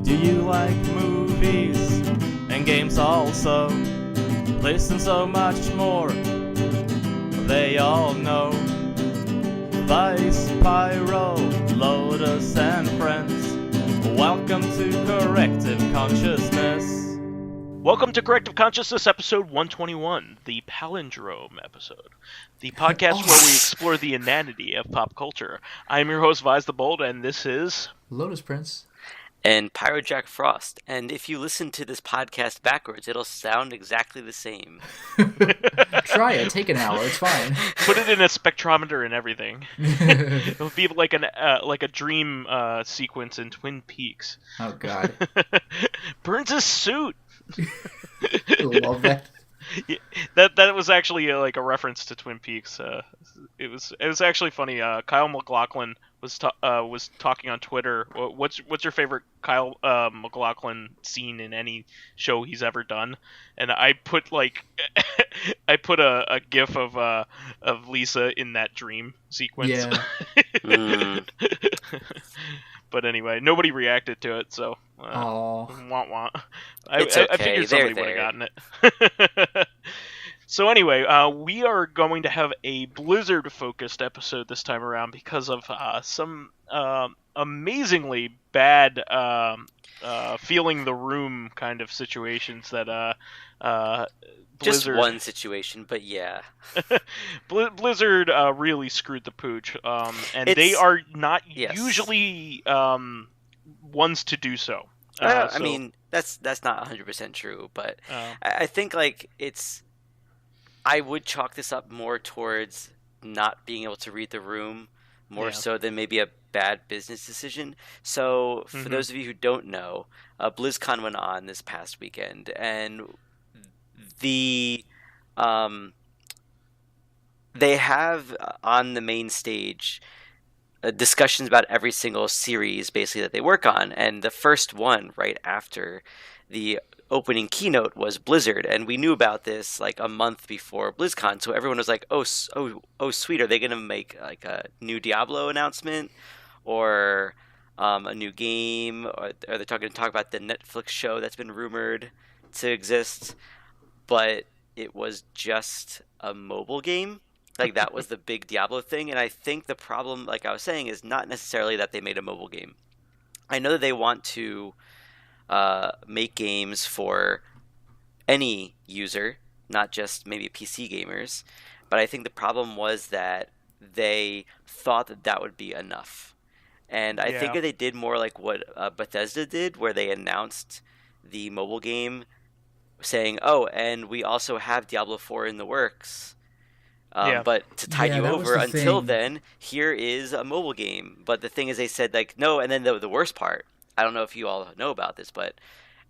Do you like movies and games also? This and so much more, they all know. Vice, Pyro, Lotus and friends, welcome to Corrective Consciousness. Welcome to Corrective Consciousness, episode 121, the palindrome episode, the podcast where we explore the inanity of pop culture. I am your host, vysethebold, and this is... Lotus Prince. And PyroJackFrost. And if you listen to this podcast backwards, it'll sound exactly the same. Try it. Take an hour. It's fine. Put it in a spectrometer and everything. It'll be like a dream sequence in Twin Peaks. Oh, God. Burns his suit! I love that. Yeah, that was actually like a reference to Twin Peaks. It was actually funny. Kyle MacLachlan was talking on Twitter. What's your favorite Kyle MacLachlan scene in any show he's ever done? And I put a GIF of Lisa in that dream sequence. Yeah. But anyway, nobody reacted to it, so wah. It's okay. I figured somebody would have gotten it. So anyway, we are going to have a Blizzard-focused episode this time around because of some amazingly bad feeling the room kind of situations that Blizzard... Just one situation, but yeah. Blizzard really screwed the pooch, and they are not usually ones to do so. I mean, that's not 100% true, but I think I would chalk this up more towards not being able to read the room more so than maybe a bad business decision. So for those of you who don't know, BlizzCon went on this past weekend, and they have on the main stage discussions about every single series basically that they work on, and the first one right after the opening keynote was Blizzard, and we knew about this like a month before BlizzCon, so everyone was like, oh sweet, are they going to make like a new Diablo announcement or a new game, or are they going to talk about the Netflix show that's been rumored to exist? But it was just a mobile game. Like, that was the big Diablo thing. And I think the problem, like I was saying, is not necessarily that they made a mobile game. I know that they want to make games for any user, not just maybe PC gamers. But I think the problem was that they thought that would be enough. And I think if they did more like what Bethesda did, where they announced the mobile game saying, oh, and we also have Diablo 4 in the works. But to tide you over until then, here is a mobile game. But the thing is, they said, like, no, and then the worst part, I don't know if you all know about this, but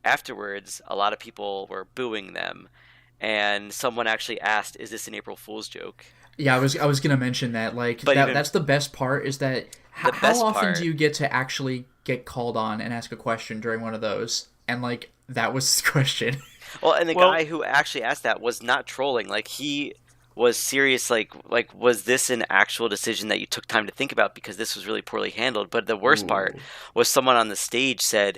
afterwards, a lot of people were booing them. And someone actually asked, is this an April Fool's joke? Yeah, I was going to mention that. Like, that's the best part, is that how often do you get to actually get called on and ask a question during one of those? And, like, that was the question. Well, and the guy who actually asked that was not trolling. Like, he was serious. Like, was this an actual decision that you took time to think about because this was really poorly handled? But the worst part was someone on the stage said,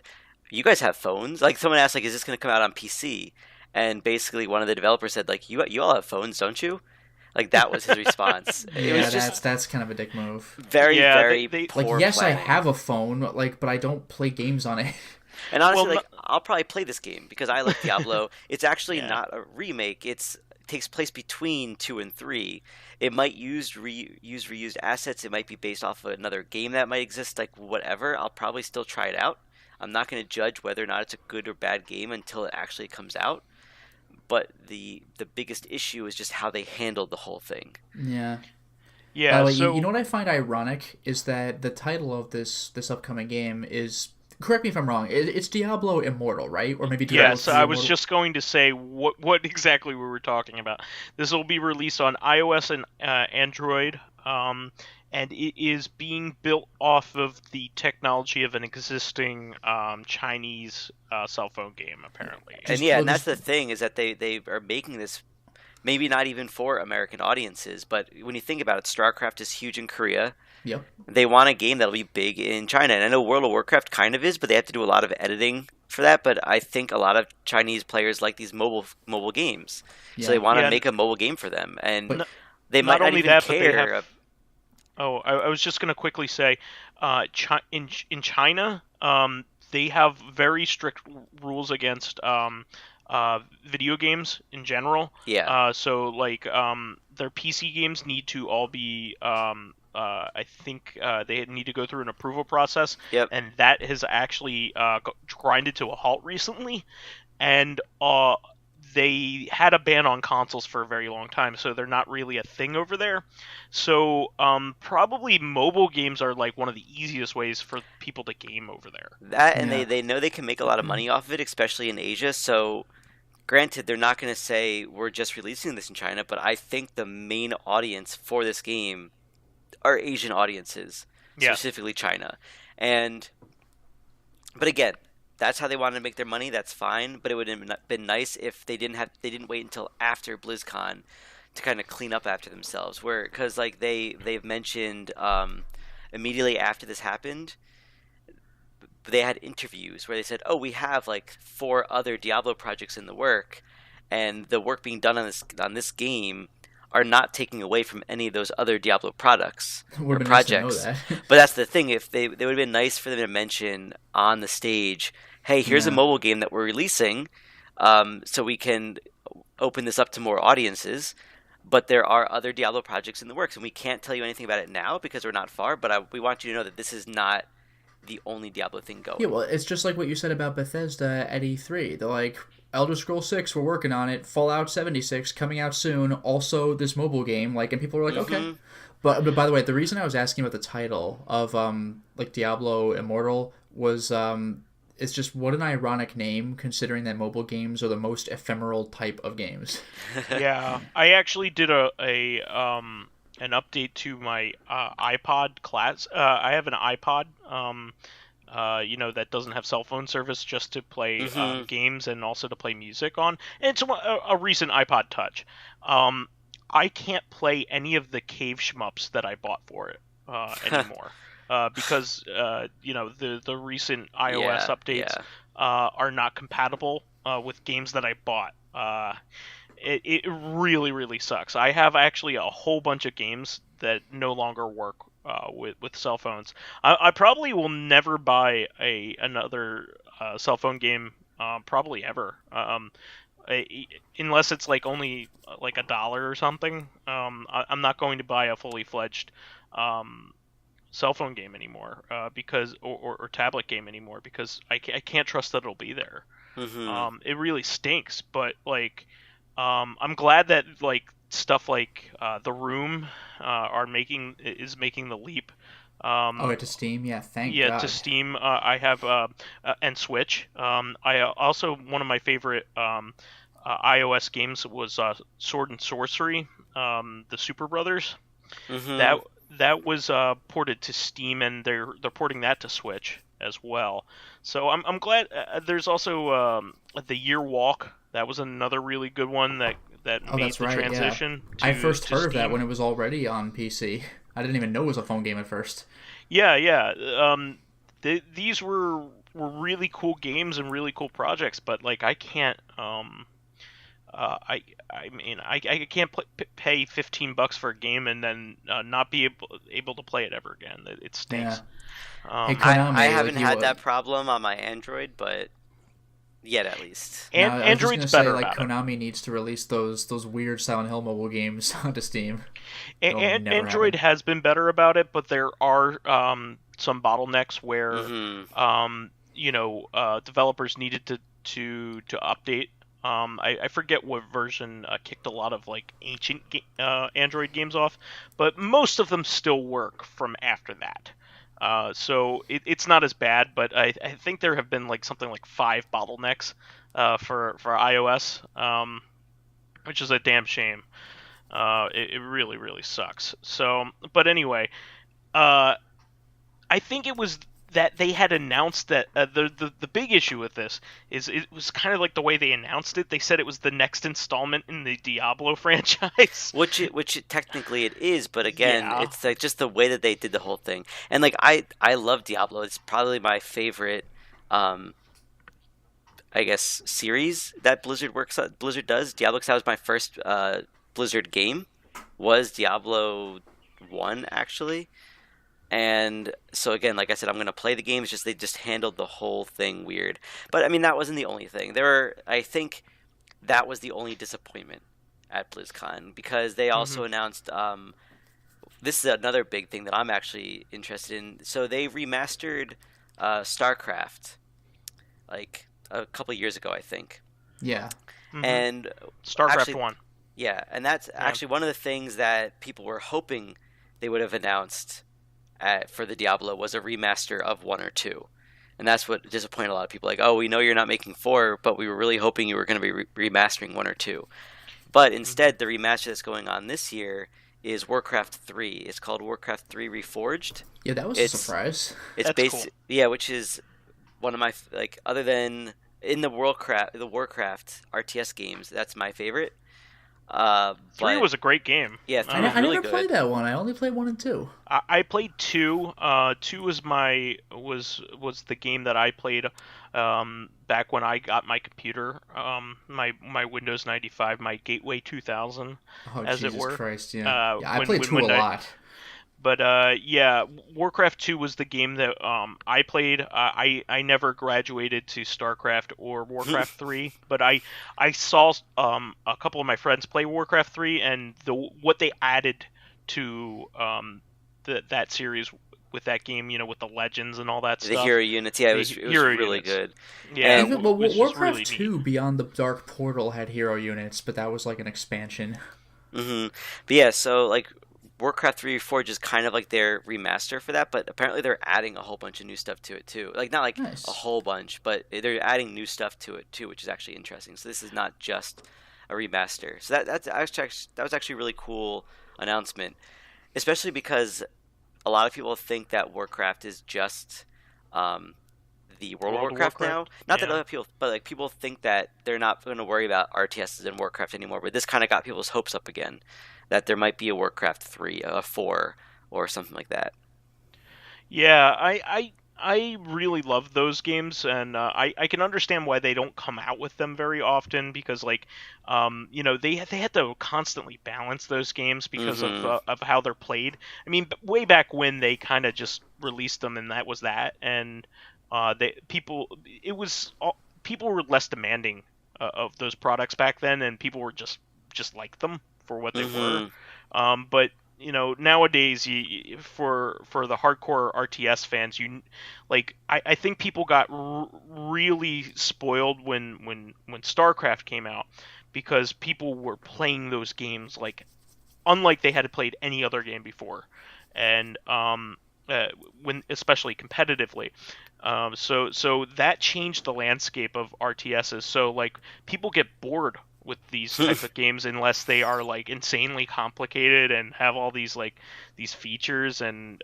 you guys have phones? Like, someone asked, like, is this going to come out on PC? And basically one of the developers said, like, you all have phones, don't you? Like, that was his response. It was just that's kind of a dick move. Very poor like, yes, planning. I have a phone, like, but I don't play games on it. And honestly, I'll probably play this game because I like Diablo. It's actually not a remake. It takes place between 2 and 3. It might use reused assets. It might be based off of another game that might exist, like whatever. I'll probably still try it out. I'm not going to judge whether or not it's a good or bad game until it actually comes out. But the biggest issue is just how they handled the whole thing. Yeah. Yeah. So you know what I find ironic is that the title of this upcoming game is, correct me if I'm wrong, it's Diablo Immortal, right? Or maybe Diablo 2 I was just going to say what exactly we were talking about. This will be released on iOS and Android, and it is being built off of the technology of an existing Chinese cell phone game, apparently. And that's the thing, is that they are making this maybe not even for American audiences, but when you think about it, StarCraft is huge in Korea. Yep. They want a game that'll be big in China. And I know World of Warcraft kind of is, but they have to do a lot of editing for that. But I think a lot of Chinese players like these mobile games. Yeah. So they want to make a mobile game for them. And But they might not even care. I was just going to quickly say, in China, they have very strict rules against video games in general. Yeah. So like their PC games need to all be I think they need to go through an approval process. Yep. And that has actually grinded to a halt recently. And they had a ban on consoles for a very long time, so they're not really a thing over there. So probably mobile games are like one of the easiest ways for people to game over there. That and they know they can make a lot of money off of it, especially in Asia. So granted, they're not going to say we're just releasing this in China, but I think the main audience for this game are Asian audiences, specifically China. But again, that's how they wanted to make their money. That's fine, but it would have been nice if they didn't wait until after BlizzCon to kind of clean up after themselves. Because like they've mentioned immediately after this happened, they had interviews where they said, "Oh, we have like 4 other Diablo projects in the work, and the work being done on this game are not taking away from any of those other Diablo products or projects." Nice to know that. But that's the thing. If they would have been nice for them to mention on the stage, "Hey, here's a mobile game that we're releasing, so we can open this up to more audiences. But there are other Diablo projects in the works, and we can't tell you anything about it now because we're not far. But we want you to know that this is not the only Diablo thing going." Yeah, well, it's just like what you said about Bethesda at E3. They're like, Elder Scrolls 6, we're working on it. Fallout 76 coming out soon. Also, this mobile game. Like, and people are like, okay. But by the way, the reason I was asking about the title of like Diablo Immortal was it's just what an ironic name considering that mobile games are the most ephemeral type of games. Yeah, I actually did an update to my iPod class. I have an iPod, that doesn't have cell phone service, just to play games and also to play music on. And it's a recent iPod Touch. I can't play any of the cave shmups that I bought for it anymore. Because the recent iOS updates are not compatible with games that I bought. It really, really sucks. I have actually a whole bunch of games that no longer work with cell phones. I probably will never buy another cell phone game, probably ever, unless it's like only like $1 or something. I'm not going to buy a fully fledged cell phone game anymore, because or tablet game anymore, because I can't trust that it'll be there. It really stinks, but like I'm glad that like stuff like The Room is making the leap. To Steam, thank God. To Steam. I have and Switch. I also, one of my favorite iOS games was Sword and Sorcery, the Super Brothers. That was ported to Steam, and they're porting that to Switch as well. So I'm glad. There's also The Year Walk. That was another really good one that made the transition. Yeah. I first heard of that when it was already on PC. I didn't even know it was a phone game at first. Yeah. These were really cool games and really cool projects, but like I can't. I can't pay $15 for a game and then not be able to play it ever again. It stinks. Yeah. Hey, Konami, I haven't had that problem on my Android, but yet at least. And Android's better. Like Konami needs to release those weird Silent Hill mobile games onto Steam. And Android has been better about it, but there are some bottlenecks where developers needed to update. I forget what version kicked a lot of like ancient Android games off, but most of them still work from after that. So it's not as bad, but I think there have been like something like 5 bottlenecks for iOS, which is a damn shame. It really, really sucks. So, but anyway, I think it was that they had announced that the big issue with this is it was kind of like the way they announced it. They said it was the next installment in the Diablo franchise, which technically it is, but again, Yeah. it's like just the way that they did the whole thing. And like I love Diablo. It's probably my favorite, I guess, series that Blizzard does. Diablo, 'cause that was my first Blizzard game, was Diablo 1 actually. And so again, like I said, I'm gonna play the games. Just they just handled the whole thing weird. But I mean, that wasn't the only thing. I think that was the only disappointment at BlizzCon, because they also announced. This is another big thing that I'm actually interested in. So they remastered StarCraft like a couple years ago, I think. Yeah. And StarCraft actually, 1. Yeah, and that's actually one of the things that people were hoping they would have announced for the Diablo was a remaster of 1 or 2. And that's what disappointed a lot of people. Like, oh, we know you're not making 4, but we were really hoping you were going to be remastering 1 or 2. But instead, the remaster that's going on this year is Warcraft 3. It's called Warcraft 3 Reforged. Yeah, that was a surprise. It's That's cool. Yeah, which is one of my, like, other than in the Warcraft RTS games, that's my favorite. 3 was a great game. Yeah, 3 I was really never good. played that one. I only played 1 and 2. I played 2. 2 was was the game that I played back when I got my computer, my Windows 95, my Gateway 2000, Oh, as Jesus it were. Christ, yeah. I when- played when- 2 when a I- lot. But yeah, Warcraft 2 was the game that I played. I never graduated to StarCraft or Warcraft 3, but I saw a couple of my friends play Warcraft 3, and what they added to that series with that game, with the legends and all that The stuff. hero units, yeah, it was hero really units. good. Yeah, And- Even, well, which is Warcraft really 2 neat. Beyond the Dark Portal had hero units, but that was like an expansion. But yeah, so like Warcraft 3 Reforged is kind of like their remaster for that, but apparently they're adding a whole bunch of new stuff to it too. Like not like Nice. a whole bunch, but they're adding new stuff to it too, which is actually interesting. So this is not just a remaster. So that was actually a really cool announcement, especially because a lot of people think that Warcraft is just the World of Warcraft now. Not that Yeah. other people, but like people think that they're not going to worry about RTSs in Warcraft anymore. But this kind of got people's hopes up again, that there might be a Warcraft 3, a 4, or something like that. Yeah, I really love those games, and I can understand why they don't come out with them very often, because like they had to constantly balance those games because of how they're played. I mean, way back when they kind of just released them and that was that, and people were less demanding of those products back then, and people were just like them for what they were. But nowadays, for the hardcore RTS fans, I think people got really spoiled when StarCraft came out, because people were playing those games like unlike they had played any other game before, and when especially competitively. So that changed the landscape of RTSs. So like people get bored with these type of games unless they are like insanely complicated and have all these features, and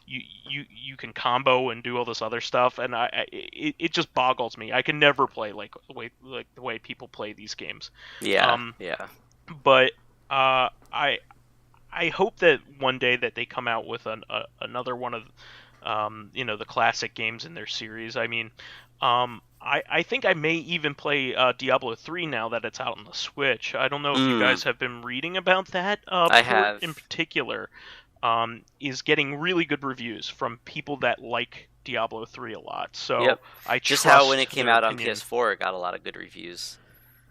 you can combo and do all this other stuff, and it just boggles me. I can never play like the way people play these games. Yeah, But I hope that one day that they come out with another one of the classic games in their series. I mean, I think I may even play Diablo 3 now that it's out on the Switch. I don't know if you guys have been reading about that. I have. In particular, is getting really good reviews from people that like Diablo 3 a lot. So Yep. I Just trust how when it came their out on opinion. PS4, it got a lot of good reviews.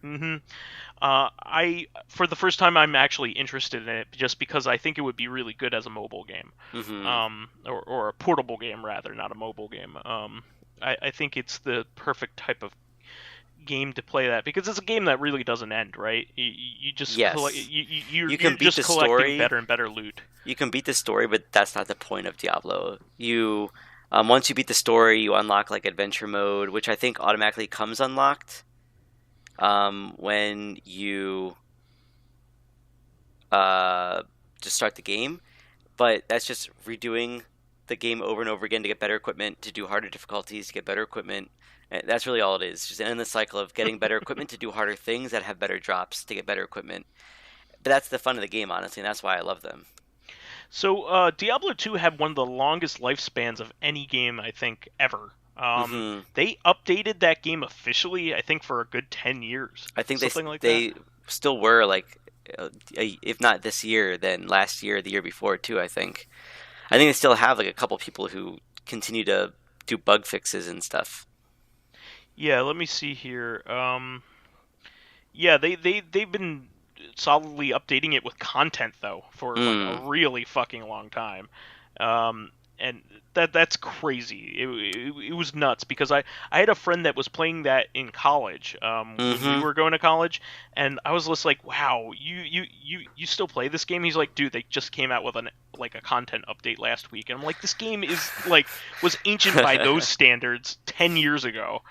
For the first time, I'm actually interested in it just because I think it would be really good as a mobile game, or a portable game rather, not a mobile game. I think it's the perfect type of game to play that, because it's a game that really doesn't end, right? You just Yes. you're can beat just the collecting story. better and better loot. You can beat the story, but that's not the point of Diablo. You once you beat the story, you unlock like adventure mode, which I think automatically comes unlocked when you just start the game. But that's just redoing the game over and over again to get better equipment, to do harder difficulties, to get better equipment. And that's really all it is. Just an endless cycle of getting better equipment to do harder things that have better drops to get better equipment. But that's the fun of the game, honestly, and that's why I love them. So Diablo 2 had one of the longest lifespans of any game, I think, ever. They updated that game officially, I think, for a good 10 years. I think they still were, like, if not this year, then last year, the year before, too, I think. I think they still have, like, a couple people who continue to do bug fixes and stuff. Yeah, let me see here. Yeah, they've been solidly updating it with content, though, for like a really fucking long time. And that's crazy. It was nuts because I had a friend that was playing that in college when we were going to college, and I was just like, wow, you still play this game? He's like, dude, they just came out with a content update last week, and I'm like, this game is was ancient by those standards 10 years ago.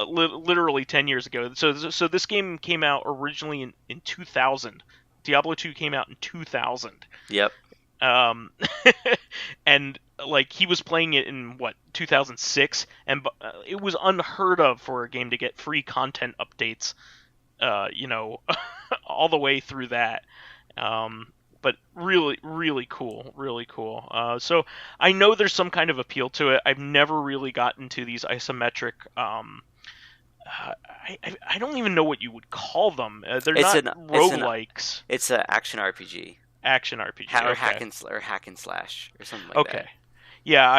Literally 10 years ago. So this game came out originally in 2000. Diablo 2 came out in 2000. Yep. And like he was playing it in 2006, and it was unheard of for a game to get free content updates. All the way through that. But really, really cool, really cool. So I know there's some kind of appeal to it. I've never really gotten to these isometric. I don't even know what you would call them. They're not roguelikes. It's an action RPG. Action RPG. Or okay. hack and slash or something like that. Okay. Yeah,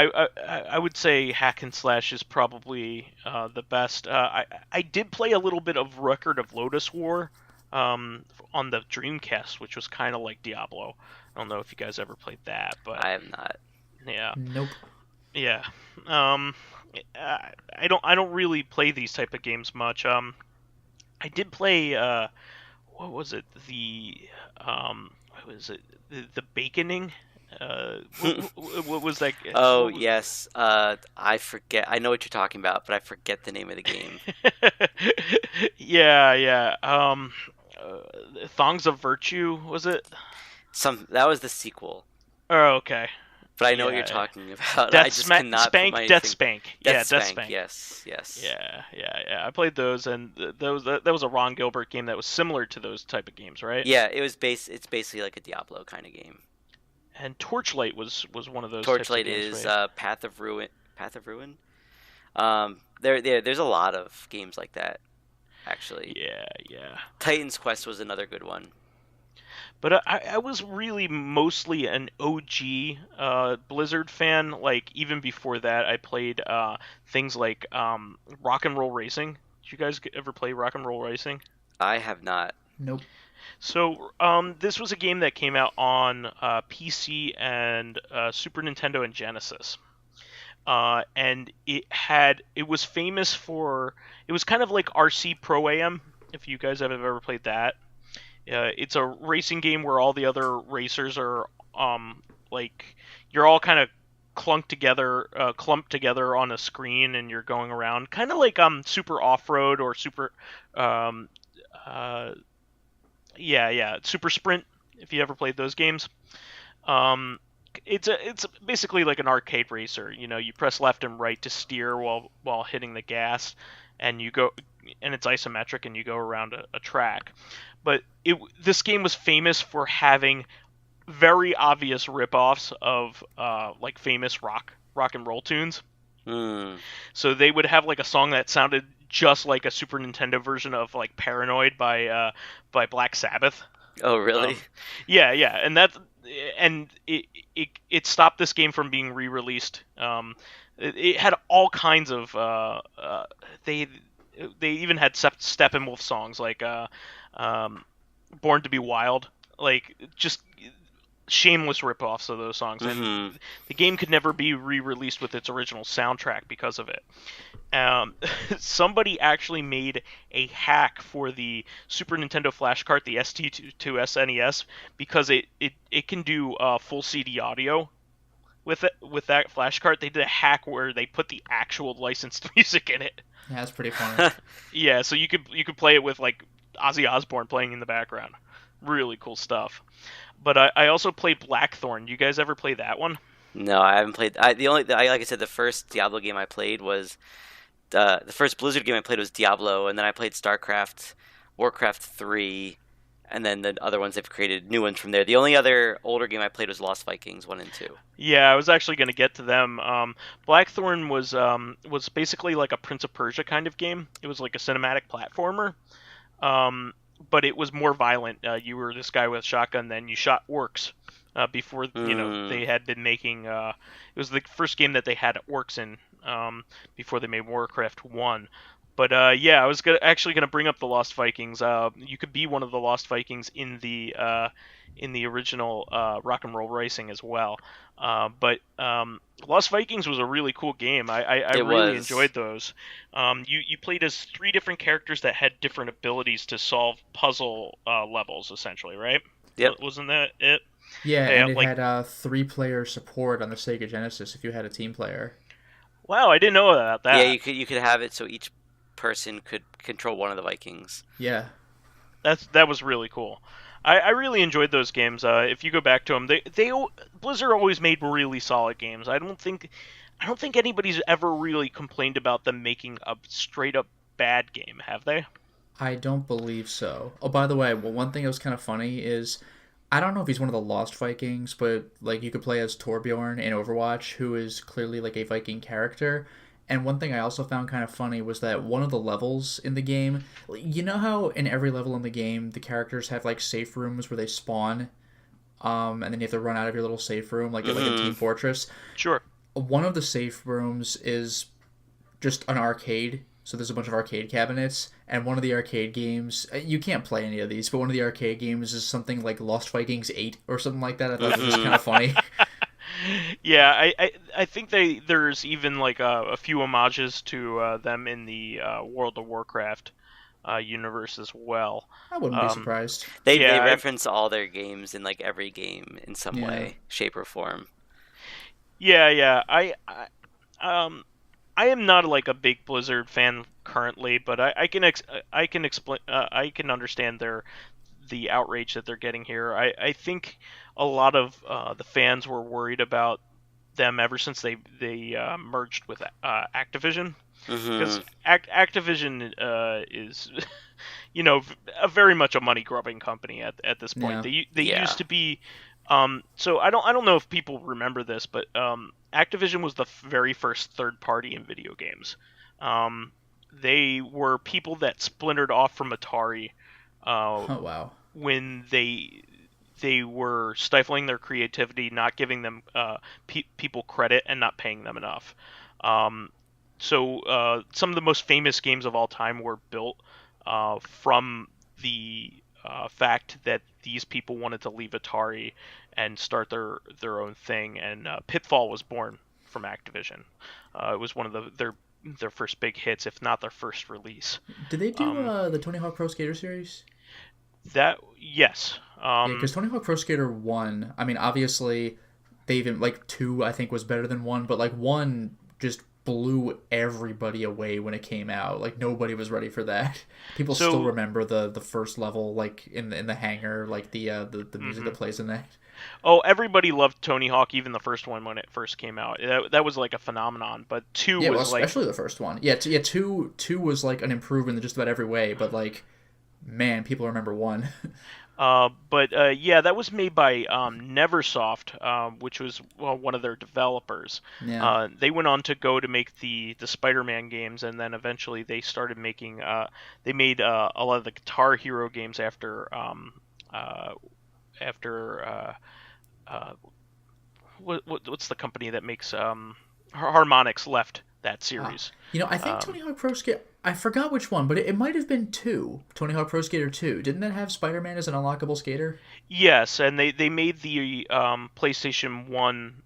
I would say hack and slash is probably the best. I did play a little bit of Record of Lotus War on the Dreamcast, which was kind of like Diablo. I don't know if you guys ever played that, but I have not. Yeah. Nope. Yeah. I don't really play these type of games much. I did play what was it? The baconing? What was that? Oh, yes. I forget. I know what you're talking about, but I forget the name of the game. Yeah. Thongs of Virtue, was it? That was the sequel. Oh, okay. But I know what you're talking about. Death Spank. Yeah, Death Spank. Yes. Yeah. I played those, and that was a Ron Gilbert game that was similar to those type of games, right? Yeah, it's basically like a Diablo kind of game. And Torchlight was one of those. Torchlight types of games, is right? Path of Ruin. There's a lot of games like that, actually. Yeah. Titan's Quest was another good one. But I was really mostly an OG Blizzard fan. Like, even before that, I played things like Rock and Roll Racing. Did you guys ever play Rock and Roll Racing? I have not. Nope. So this was a game that came out on PC and Super Nintendo and Genesis. And it was famous for... It was kind of like RC Pro-Am, if you guys have ever played that. It's a racing game where all the other racers are you're all kind of clumped together on a screen, and you're going around, kind of like Super Off-Road or Super Super Sprint, if you ever played those games. It's basically like an arcade racer. You press left and right to steer while hitting the gas, and it's isometric, and you go around a track. But this game was famous for having very obvious rip-offs of famous rock and roll tunes. So they would have like a song that sounded just like a Super Nintendo version of like Paranoid by Black Sabbath. Oh, really? Yeah, and it stopped this game from being re-released. It had all kinds of they even had Steppenwolf songs like Born to Be Wild, like just shameless rip-offs of those songs. And the game could never be re-released with its original soundtrack because of it. Somebody actually made a hack for the Super Nintendo flash cart, the ST2 SNES, because it can do full CD audio with that flash cart. They did a hack where they put the actual licensed music in it. Yeah, that's pretty funny. Yeah, so you could play it with like Ozzy Osbourne playing in the background. Really cool stuff. But I also play Blackthorn. You guys ever play that one? No, I haven't played. Like I said, the first Diablo game I played was the first Blizzard game I played was Diablo, and then I played StarCraft, Warcraft 3, and then the other ones they've created new ones from there. The only other older game I played was Lost Vikings 1 and 2. Yeah, I was actually going to get to them. Blackthorn was basically like a Prince of Persia kind of game. It was like a cinematic platformer, but it was more violent. You were this guy with a shotgun, then you shot orcs. Before they had been making, it was the first game that they had orcs in before they made Warcraft 1. But yeah, I was actually gonna bring up the Lost Vikings. You could be one of the Lost Vikings in the original Rock and Roll Racing as well. But Lost Vikings was a really cool game. I really enjoyed those. You played as 3 different characters that had different abilities to solve puzzle levels, essentially, right? Yep. Wasn't that it? Yeah, and it had 3-player support on the Sega Genesis if you had a team player. Wow, I didn't know about that. Yeah, you could have it so each person could control one of the Vikings. Yeah. That was really cool. I really enjoyed those games. If you go back to them, they Blizzard always made really solid games. I don't think anybody's ever really complained about them making a straight up bad game, have they? I don't believe so. Oh, by the way, one thing that was kind of funny is, I don't know if he's one of the Lost Vikings, but like you could play as Torbjorn in Overwatch, who is clearly like a Viking character. And one thing I also found kind of funny was that one of the levels in the game, you know how in every level in the game the characters have like safe rooms where they spawn, and then you have to run out of your little safe room like in Team Fortress. Sure. One of the safe rooms is just an arcade. So there's a bunch of arcade cabinets, and one of the arcade games, you can't play any of these, but one of the arcade games is something like Lost Vikings 8 or something like that. I thought it was kind of funny. Yeah, I think there's even like a few homages to them in the World of Warcraft universe as well. I wouldn't be surprised. They reference all their games in like every game in some way, shape, or form. Yeah. I am not like a big Blizzard fan currently, but I can explain. I can understand the outrage that they're getting here. I think a lot of the fans were worried about them ever since they merged with Activision, because Activision is a very much a money grubbing company at this point. Yeah. They used to be. So I don't know if people remember this, but Activision was the very first third party in video games. They were people that splintered off from Atari. Oh wow! When they were stifling their creativity, not giving them people credit, and not paying them enough. So some of the most famous games of all time were built from the fact that these people wanted to leave Atari and start their own thing, and Pitfall was born from Activision. It was one of their first big hits, if not their first release. Did they do the Tony Hawk Pro Skater series? Yes. Because Tony Hawk Pro Skater 1, I mean, obviously, they even, like, 2, I think, was better than 1, but, like, 1 just blew everybody away when it came out. Like, nobody was ready for that. People still remember the first level, like, in the hangar, like, the music that plays in that. Oh, everybody loved Tony Hawk, even the first one when it first came out. That was, like, a phenomenon, but 2 was, like... especially the first one. Yeah, 2 was, like, an improvement in just about every way, but, like... Man, people remember 1. Yeah, that was made by Neversoft, which was one of their developers. Yeah. They went on to go to make the Spider-Man games, and then eventually they started making. They made a lot of the Guitar Hero games after what's the company that makes Harmonix left that series. I think Tony Hawk Pro Skater... I forgot which one, but it might have been 2. Tony Hawk Pro Skater 2. Didn't that have Spider-Man as an unlockable skater? Yes, and they made the PlayStation 1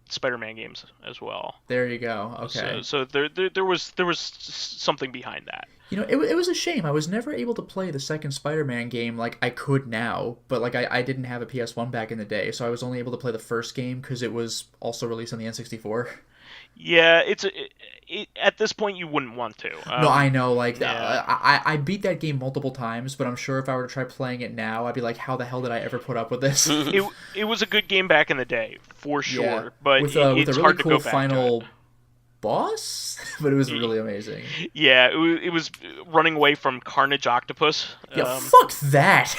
Spider-Man games as well. There you go. Okay. So there was something behind that. It was a shame. I was never able to play the second Spider-Man game like I could now, but like I didn't have a PS1 back in the day, so I was only able to play the first game because it was also released on the N64. Yeah, at this point you wouldn't want to. No, I know. Like, I beat that game multiple times, but I'm sure if I were to try playing it now, I'd be like, how the hell did I ever put up with this? It was a good game back in the day, for sure. sure, but with a it's really hard to cool go back final to it. boss, but it was really amazing. Yeah, it was running away from Carnage Octopus. Yeah, fuck that.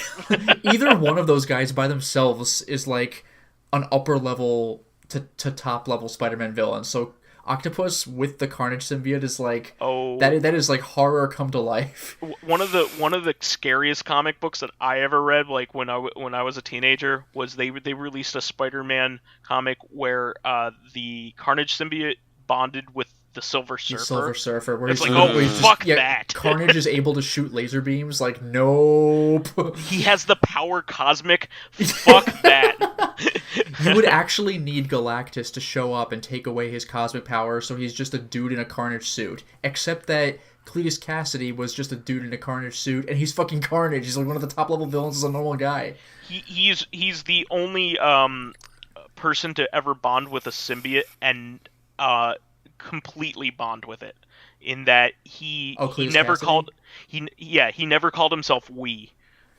Either one of those guys by themselves is like an upper level to top level Spider-Man villain. So Octopus with the Carnage symbiote is like that is like horror come to life. One of the scariest comic books that I ever read, like when I was a teenager, was they released a Spider-Man comic where the Carnage symbiote bonded with the Silver Surfer. Silver Surfer, where it's he's like, fuck just, that. Carnage is able to shoot laser beams. Like, nope. He has the power cosmic. Fuck that. You would actually need Galactus to show up and take away his cosmic power, so he's just a dude in a Carnage suit. Except that Cletus Cassidy was just a dude in a Carnage suit, and he's fucking Carnage. He's like one of the top level villains as a normal guy. He's the only person to ever bond with a symbiote and completely bond with it, in that he never called himself we.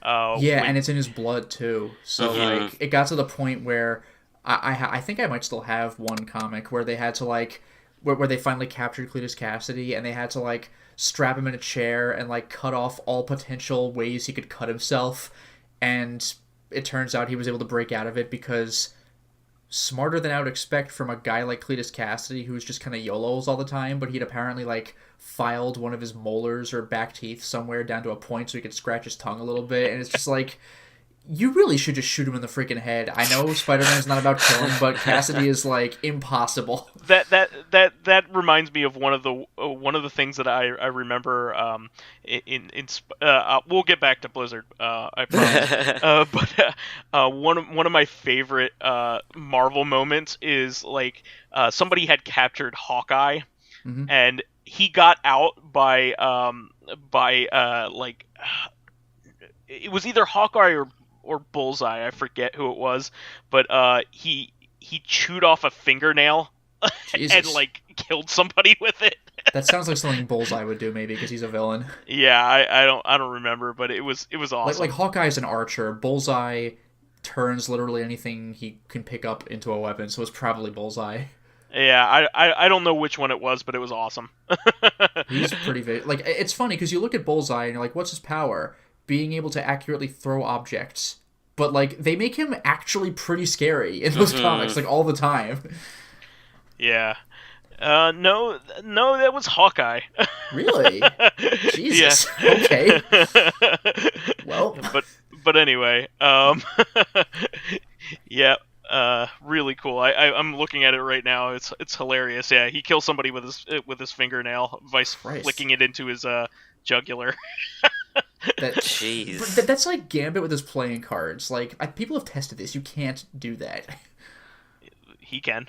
And it's in his blood too. So like it got to the point where I think I might still have one comic where they had to like where they finally captured Cletus Cassidy and they had to like strap him in a chair and like cut off all potential ways he could cut himself, and it turns out he was able to break out of it because smarter than I would expect from a guy like Cletus Cassidy, who's just kind of YOLOs all the time, but he'd apparently like filed one of his molars or back teeth somewhere down to a point so he could scratch his tongue a little bit, and it's just like, you really should just shoot him in the freaking head. I know Spider-Man's not about killing, but Cassidy is like impossible. That reminds me of one of the things that I remember. We'll get back to Blizzard, I promise. But one of my favorite Marvel moments is like somebody had captured Hawkeye, and he got out by like it was either Hawkeye or Bullseye, I forget who it was, but he chewed off a fingernail and like killed somebody with it. That sounds like something Bullseye would do, maybe, because he's a villain. Yeah, I don't remember, but it was awesome. Like Hawkeye's an archer. Bullseye turns literally anything he can pick up into a weapon, so it's probably Bullseye. Yeah, I don't know which one it was, but it was awesome. He's pretty like, it's funny because you look at Bullseye and you're like, what's his power? Being able to accurately throw objects. But like they make him actually pretty scary in those comics, like all the time. Yeah. No, that was Hawkeye. Really? Jesus. Yeah. Okay. Well. But anyway, yeah. Really cool. I'm looking at it right now. It's hilarious. Yeah, he kills somebody with his fingernail by flicking it into his jugular. Jeez. That's like Gambit with his playing cards. Like people have tested this. You can't do that. He can.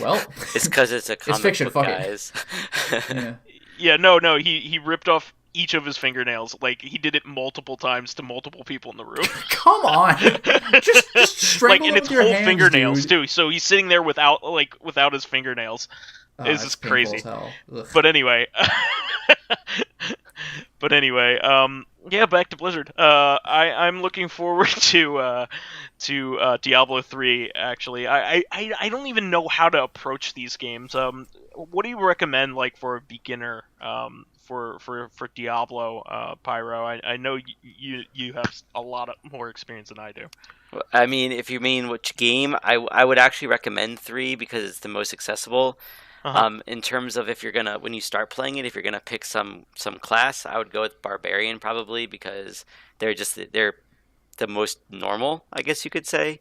Well, it's because it's a comic it's fiction, book, guys. Yeah. No. He ripped off each of his fingernails. Like he did it multiple times to multiple people in the room. Come on, just strangle like in its with your whole hands, fingernails dude. too. So he's sitting there without his fingernails. This is crazy. But anyway. Yeah, back to Blizzard. I'm looking forward to Diablo 3. Actually, I don't even know how to approach these games. What do you recommend, like, for a beginner, for Diablo, Pyro? I know you have a lot more experience than I do. I mean, if you mean which game, I would actually recommend 3 because it's the most accessible. In terms of when you start playing it, if you're gonna pick some class, I would go with Barbarian probably because they're the most normal, I guess you could say.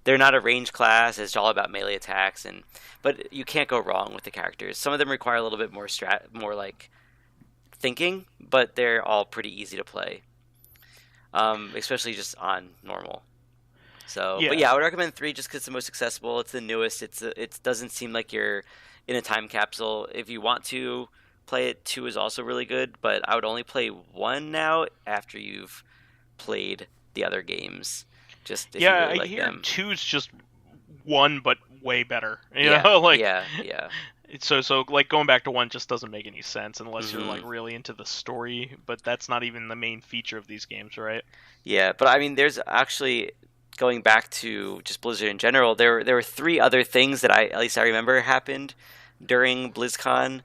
They're not a range class. It's all about melee attacks, but you can't go wrong with the characters. Some of them require a little bit more like thinking, but they're all pretty easy to play, especially just on normal. So, yeah. But yeah, I would recommend 3 just because it's the most accessible. It's the newest. It doesn't seem like you're in a time capsule. If you want to play it, 2 is also really good. But I would only play 1 now after you've played the other games. Just if you really like them. 2's just 1, but way better. You yeah, know, like yeah. So like going back to 1 just doesn't make any sense unless you're like really into the story. But that's not even the main feature of these games, right? Yeah, but I mean, there's actually going back to just Blizzard in general, there were 3 other things that at least I remember happened during BlizzCon,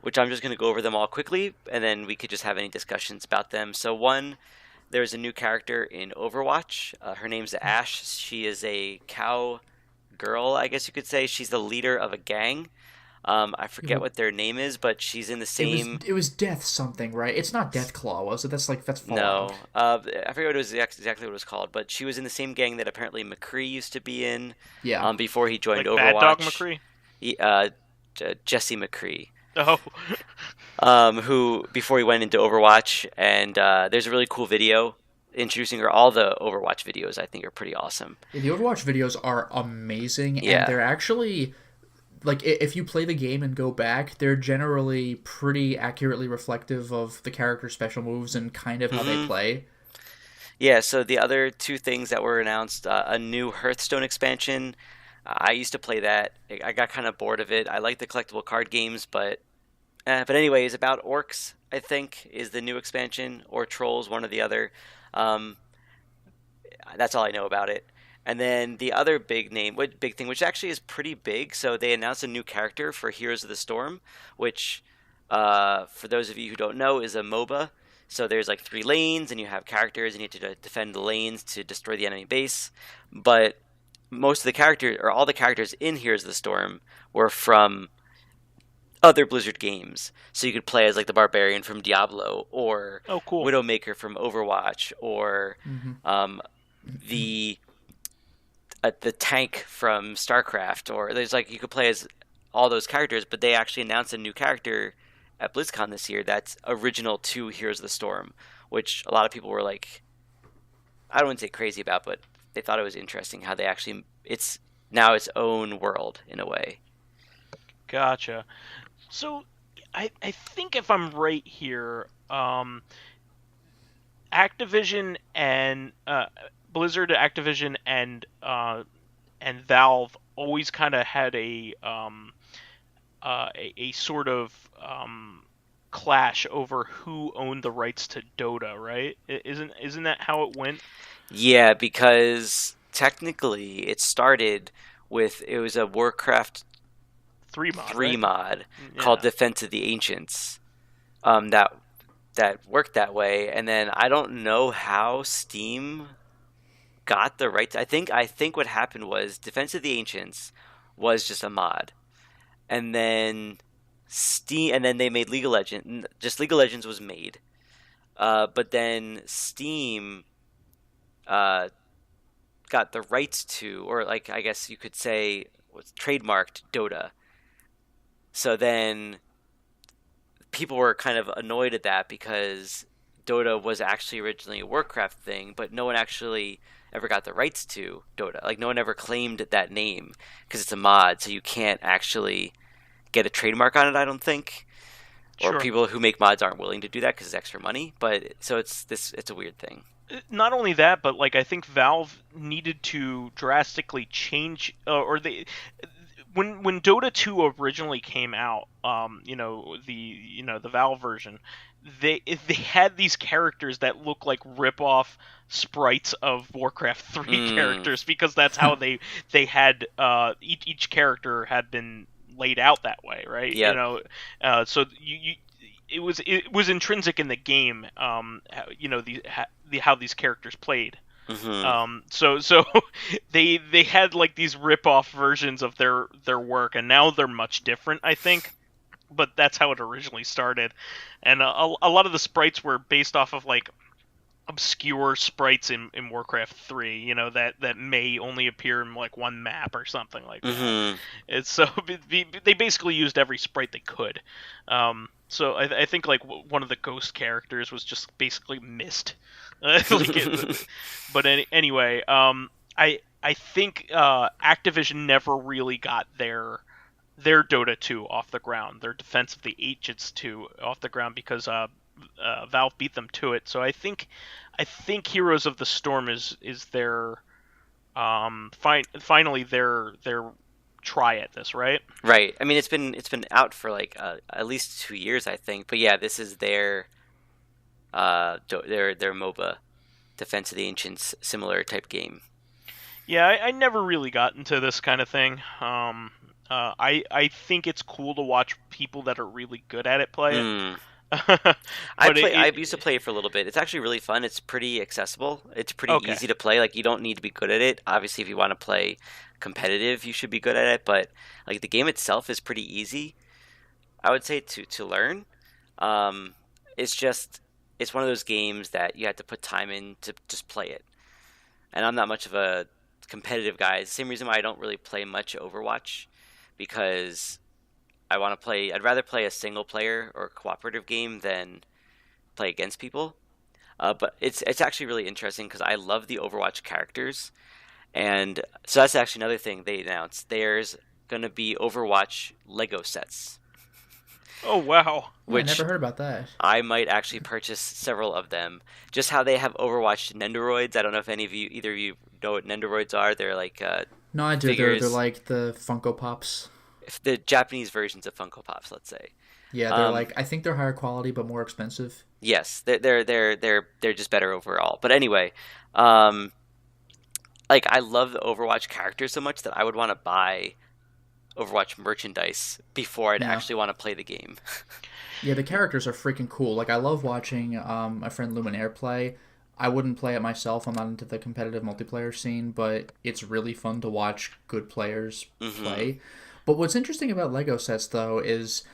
which I'm just going to go over them all quickly, and then we could just have any discussions about them. So one, there's a new character in Overwatch. Her name's Ashe. She is a cow girl, I guess you could say. She's the leader of a gang. I forget what their name is, but she's in the same. It was Death something, right? It's not Deathclaw, was it? That's Fallout. No, I forget what it was exactly what it was called, but she was in the same gang that apparently McCree used to be in. Yeah. Before he joined like Overwatch. Bad Dog McCree. Jesse McCree. Oh. Who before he went into Overwatch, and there's a really cool video introducing her. All the Overwatch videos I think are pretty awesome. Yeah, the Overwatch videos are amazing, Yeah. and they're actually, like, if you play the game and go back, they're generally pretty accurately reflective of the character's special moves and kind of how they play. Yeah, so the other 2 things that were announced, a new Hearthstone expansion. I used to play that. I got kind of bored of it. I like the collectible card games, but anyways, about orcs, I think, is the new expansion, or trolls, one or the other. That's all I know about it. And then the other big thing, which actually is pretty big, so they announced a new character for Heroes of the Storm, which, for those of you who don't know, is a MOBA. So there's like 3 lanes, and you have characters, and you have to defend the lanes to destroy the enemy base. But most of the characters, or all the characters in Heroes of the Storm, were from other Blizzard games. So you could play as like the Barbarian from Diablo, or cool. Widowmaker from Overwatch, or the tank from StarCraft, or there's like, you could play as all those characters. But they actually announced a new character at BlizzCon this year that's original to Heroes of the Storm, which a lot of people were like, I don't want to say crazy about, but they thought it was interesting how they actually, it's now its own world in a way. Gotcha. So I think if I'm right here, Activision and Blizzard, Activision, and Valve always kind of had a sort of clash over who owned the rights to Dota, right? Isn't that how it went? Yeah, because technically it started with, it was a Warcraft 3 mod, 3 right? mod Yeah. called Defense of the Ancients. That worked that way, and then I don't know how Steam got the rights. I think what happened was Defense of the Ancients was just a mod, and then they made League of Legends. Just League of Legends was made, but then Steam got the rights to, or like, I guess you could say, was trademarked Dota. So then people were kind of annoyed at that, because Dota was actually originally a Warcraft thing, but no one actually ever got the rights to Dota. Like, no one ever claimed that name, because it's a mod, so you can't actually get a trademark on it, I don't think. Sure. Or people who make mods aren't willing to do that because it's extra money. But so it's a weird thing. Not only that, but like, I think Valve needed to drastically change, when Dota 2 originally came out, the Valve version, they had these characters that look like rip-off sprites of Warcraft 3 characters, because that's how they had each character had been laid out that way, right? Yep. So it was intrinsic in the game, how these characters played. So they had like these rip-off versions of their work, and now they're much different, I think. But that's how it originally started, and a lot of the sprites were based off of like obscure sprites in Warcraft 3, that may only appear in like one map or something like that. It's so they basically used every sprite they could. So I think like one of the ghost characters was just basically missed. But anyway, I think Activision never really got their Dota 2 off the ground, their Defense of the Ancients 2 off the ground, because Valve beat them to it. So I think Heroes of the Storm is their finally their try at this, right? Right. I mean, it's been out for like at least 2 years, I think. But yeah, this is their MOBA Defense of the Ancients similar type game. Yeah, I never really got into this kind of thing. I think it's cool to watch people that are really good at it play it. I used to play it for a little bit. It's actually really fun. It's pretty accessible. It's pretty Okay. easy to play. Like, you don't need to be good at it. Obviously, if you want to play competitive, you should be good at it. But like, the game itself is pretty easy, I would say, to learn. It's one of those games that you have to put time in to just play it. And I'm not much of a competitive guy. It's the same reason why I don't really play much Overwatch, because I'd rather play a single player or cooperative game than play against people. But it's actually really interesting because I love the Overwatch characters, and so that's actually another thing they announced. There's going to be Overwatch Lego sets. Oh wow! I never heard about that. I might actually purchase several of them. Just how they have Overwatch Nendoroids. I don't know if either of you know what Nendoroids are. They're like No, I do. figures. They're like the Funko Pops. The Japanese versions of Funko Pops, let's say. Yeah, they're like, I think they're higher quality but more expensive. Yes, they're just better overall. But anyway, like, I love the Overwatch characters so much that I would want to buy Overwatch merchandise before I'd actually want to play the game. Yeah, the characters are freaking cool. Like, I love watching my friend Luminaire play. I wouldn't play it myself. I'm not into the competitive multiplayer scene, but it's really fun to watch good players play. But what's interesting about Lego sets, though, is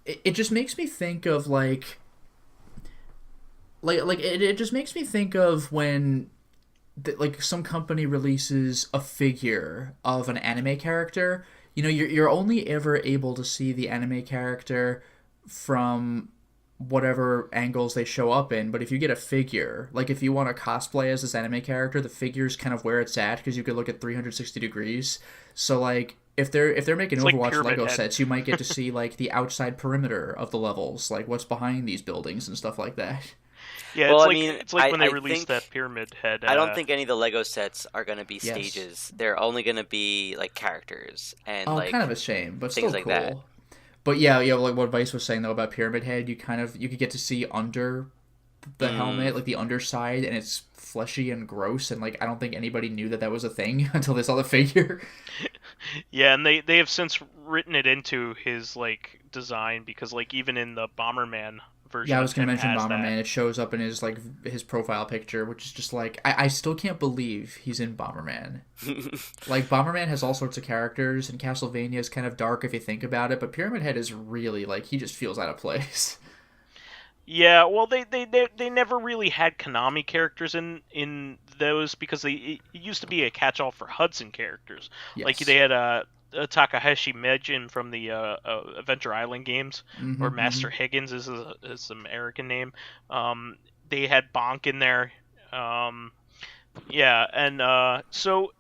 it just makes me think of like it just makes me think of when like some company releases a figure of an anime character. You know, you're only ever able to see the anime character from whatever angles they show up in, but if you get a figure, like if you want to cosplay as this anime character, the figure's kind of where it's at because you could look at 360 degrees. So like if they're making It's like Overwatch Pyramid Lego Head. sets, you might get to see like the outside perimeter of the levels, like what's behind these buildings and stuff like that. Yeah, Well, it's like when they I released think- that Pyramid Head. I don't think any of the Lego sets are going to be Yes. stages. They're only going to be like characters and Oh, like kind of a shame, but things still like cool. that. But yeah, like what Vice was saying though about Pyramid Head, you could get to see under the helmet, like the underside, and it's fleshy and gross, and like I don't think anybody knew that was a thing until they saw the figure. Yeah, and they have since written it into his like design because like even in the Bomberman version. Yeah, I was going gonna to mention Bomberman. It shows up in his like his profile picture, which is just like I still can't believe he's in Bomberman. Like Bomberman has all sorts of characters, and Castlevania is kind of dark if you think about it, but Pyramid Head is really like he just feels out of place. Yeah, well, they never really had Konami characters in those because it used to be a catch-all for Hudson characters. Yes. Like they had a Takahashi Meijin from the Adventure Island games, or Master Higgins is his American name. They had Bonk in there. Yeah, and so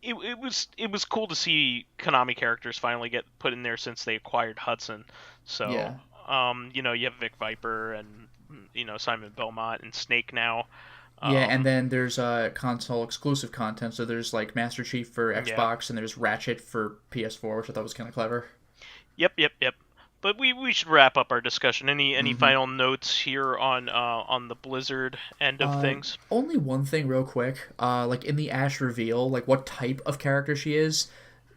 it was cool to see Konami characters finally get put in there since they acquired Hudson. So Yeah. you know, you have Vic Viper and you know Simon Belmont and Snake now. Yeah, and then there's console exclusive content. So there's like Master Chief for Xbox, and there's Ratchet for PS4, which I thought was kind of clever. Yep. But we should wrap up our discussion. Any final notes here on the Blizzard end of things? Only one thing real quick. Like in the Ash reveal, like what type of character she is.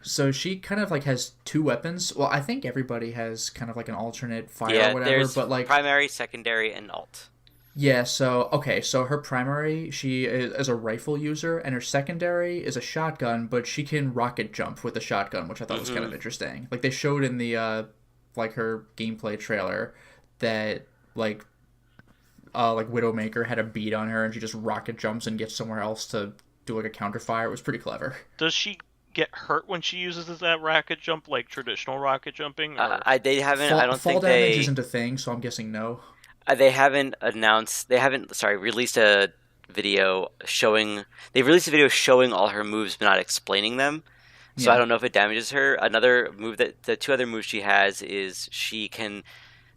So she kind of like has two weapons. Well, I think everybody has kind of like an alternate fire or whatever. There's But like primary, secondary, and alt. yeah. So okay. So her primary, she is a rifle user, and her secondary is a shotgun. But she can rocket jump with the shotgun, which I thought was kind of interesting. Like they showed in the like her gameplay trailer that like Widowmaker had a bead on her, and she just rocket jumps and gets somewhere else to do like a counterfire. It was pretty clever. Does she get hurt when she uses that rocket jump, like traditional rocket jumping? Or... They haven't. Fall, I don't fall think damage they. isn't a thing, so I'm guessing no. They haven't announced. They haven't. Sorry, released a video showing. They released a video showing all her moves, but not explaining them. So Yeah. I don't know if it damages her. Another move that the two other moves she has is she can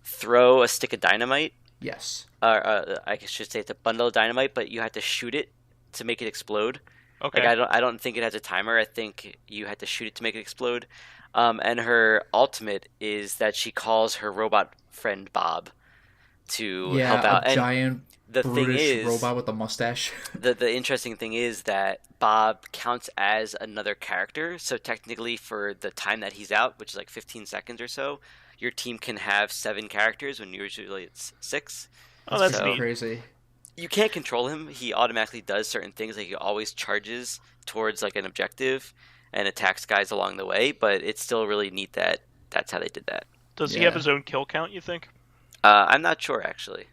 throw a stick of dynamite. Yes. I should say it's a bundle of dynamite, but you have to shoot it to make it explode. Okay. Like I don't think it has a timer. I think you had to shoot it to make it explode. And her ultimate is that she calls her robot friend Bob, to Yeah, help out. a giant the thing brutish is, robot with a mustache. the interesting thing is that Bob counts as another character. So technically, for the time that he's out, which is like 15 seconds or so, your team can have 7 characters when usually it's 6. Oh, that's so neat. crazy. You can't control him. He automatically does certain things. Like he always charges towards like an objective and attacks guys along the way. But it's still really neat that that's how they did that. Does he have his own kill count, you think? I'm not sure actually.